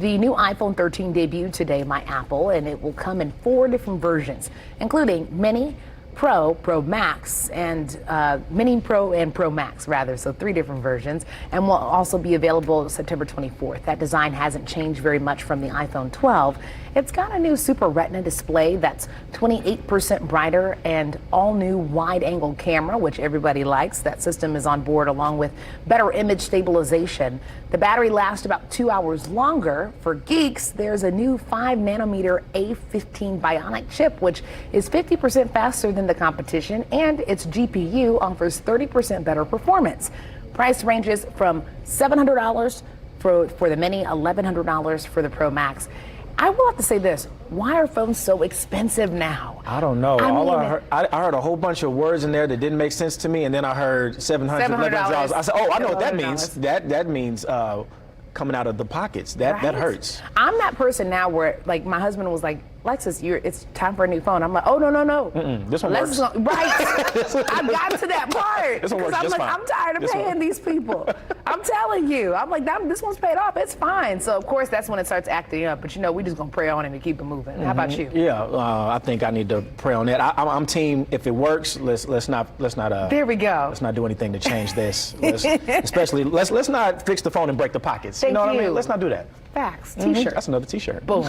The new iPhone 13 debuted today by Apple, and it will come in 4 different versions, including Mini, Pro, Pro Max, and Mini Pro and Pro Max, rather, so 3 different versions, and will also be available September 24th. That design hasn't changed very much from the iPhone 12. It's got a new Super Retina display that's 28% brighter and all-new wide-angle camera, which everybody likes. That system is on board along with better image stabilization. The battery lasts about 2 hours longer. For geeks, there's a new 5-nanometer A15 Bionic chip, which is 50% faster than the competition, and its GPU offers 30% better performance. Price ranges from $700 for the Mini, $1,100 for the Pro Max. I will have to say this, why are phones so expensive now? I don't know. I heard a whole bunch of words in there that didn't make sense to me, and then I heard $700, $1,100. I said, oh, I know what that means. That means coming out of the pockets. That hurts. I'm that person now where, like, my husband was like, Lexus, it's time for a new phone. I'm like, oh, no. This one works. Right. I got to that part. This one works just fine. I'm tired of paying these people. I'm telling you. I'm like, this one's paid off. It's fine. So, of course, that's when it starts acting up. But, we just going to pray on it and keep it moving. How about you? Yeah, I think I need to pray on that. I'm team, if it works, let's not. There we go. Let's not do anything to change this. Let's not fix the phone and break the pockets. Thank you know what you. I mean? Let's not do that. Facts. T-shirt. That's another T-shirt. Boom.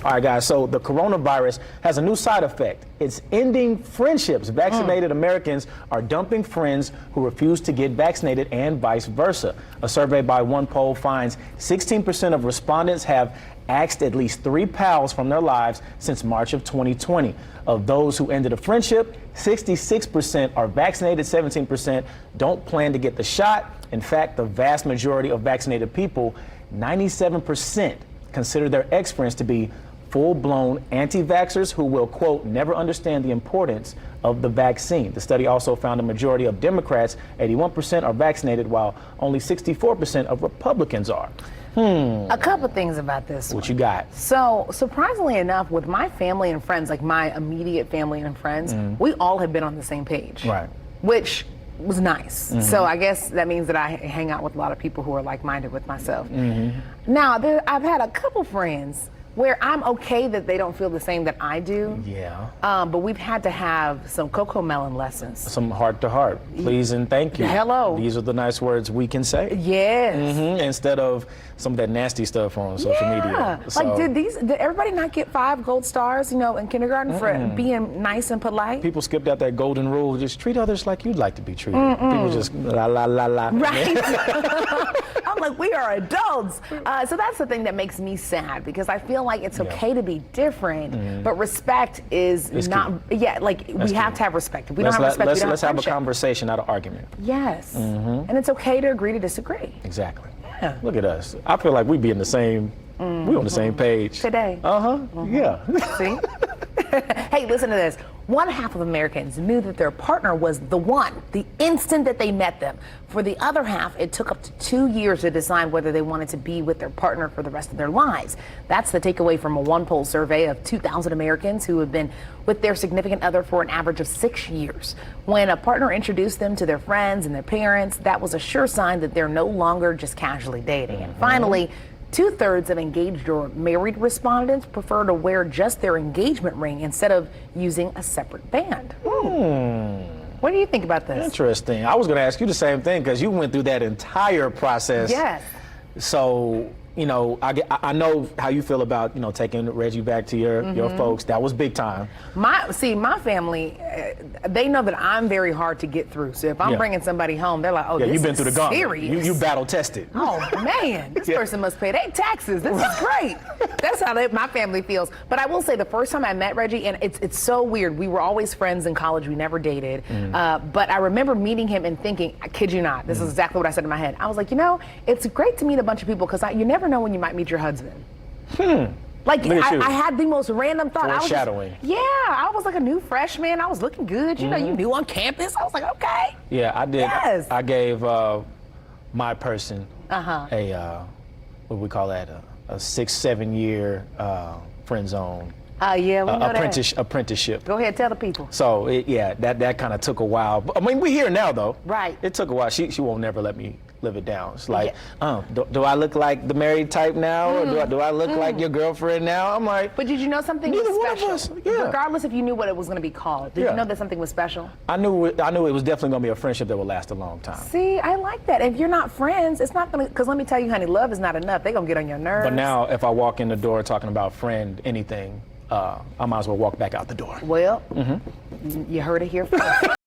All right, guys, so the coronavirus has a new side effect. It's ending friendships. Vaccinated Americans are dumping friends who refuse to get vaccinated and vice versa. A survey by one poll finds 16% of respondents have axed at least 3 pals from their lives since March of 2020. Of those who ended a friendship, 66% are vaccinated, 17% don't plan to get the shot. In fact, the vast majority of vaccinated people, 97%, consider their ex-friends to be full-blown anti-vaxxers who will, quote, never understand the importance of the vaccine. The study also found a majority of Democrats, 81%, are vaccinated, while only 64% of Republicans are. A couple things about this. What you got? So, surprisingly enough, with my family and friends, like my immediate family and friends, we all have been on the same page. Right. Which was nice. So I guess that means that I hang out with a lot of people who are like-minded with myself. Now, I've had a couple friends where I'm okay that they don't feel the same that I do. Yeah. But we've had to have some cocoa melon lessons. Some heart-to-heart, please and thank you. Hello. These are the nice words we can say. Yes. Instead of some of that nasty stuff on social media. So, like, did everybody not get 5 gold stars, in kindergarten for being nice and polite? People skipped out that golden rule, just treat others like you'd like to be treated. People just la la la la. Right. I'm like, we are adults. So that's the thing that makes me sad, because I feel like it's okay to be different, but respect is not. Key. Yeah, like we have to have respect. If we don't have respect, we don't let's have a conversation, not an argument. Yes. And it's okay to agree to disagree. Exactly. Yeah. Look at us. I feel like we be in the same. We on the same page today. Yeah. See. Hey, listen to this. 1/2 of Americans knew that their partner was the one the instant that they met them. For the other half, it took up to 2 years to decide whether they wanted to be with their partner for the rest of their lives. That's the takeaway from a one-poll survey of 2,000 Americans who have been with their significant other for an average of 6 years. When a partner introduced them to their friends and their parents, that was a sure sign that they're no longer just casually dating. And finally, 2/3 of engaged or married respondents prefer to wear just their engagement ring instead of using a separate band. What do you think about this? Interesting. I was going to ask you the same thing, because you went through that entire process. Yes. So, I know how you feel about, taking Reggie back to your folks. That was big time. My family, they know that I'm very hard to get through. So if I'm bringing somebody home, they're like, oh, this you've been is through the gauntlet. serious. You battle tested. Oh, man, this person must pay their taxes. This is great. That's how my family feels. But I will say, the first time I met Reggie, and it's so weird. We were always friends in college. We never dated. But I remember meeting him and thinking, I kid you not, this is exactly what I said in my head. I was like, it's great to meet a bunch of people, because you never know when you might meet your husband. Like, I had the most random thought. Foreshadowing. I was like a new freshman. I was looking good. You knew on campus. I was like, okay. Yeah, I did. Yes. I gave my person a, what do we call that, a 6-7 year friend zone. Yeah, we know apprenticeship. Go ahead, tell the people. So, that kind of took a while. I mean, we're here now, though. Right. It took a while. She won't never let me live it down. It's like, do I look like the married type now, or do I look like your girlfriend now? I'm like, but did you know something was neither one special? of us. Yeah. Regardless if you knew what it was going to be called, did you know that something was special? I knew it was definitely going to be a friendship that would last a long time. See, I like that. If you're not friends, it's not going to, because let me tell you, honey, love is not enough. They're going to get on your nerves. But now, if I walk in the door talking about friend, anything, I might as well walk back out the door. Well, you heard it here first.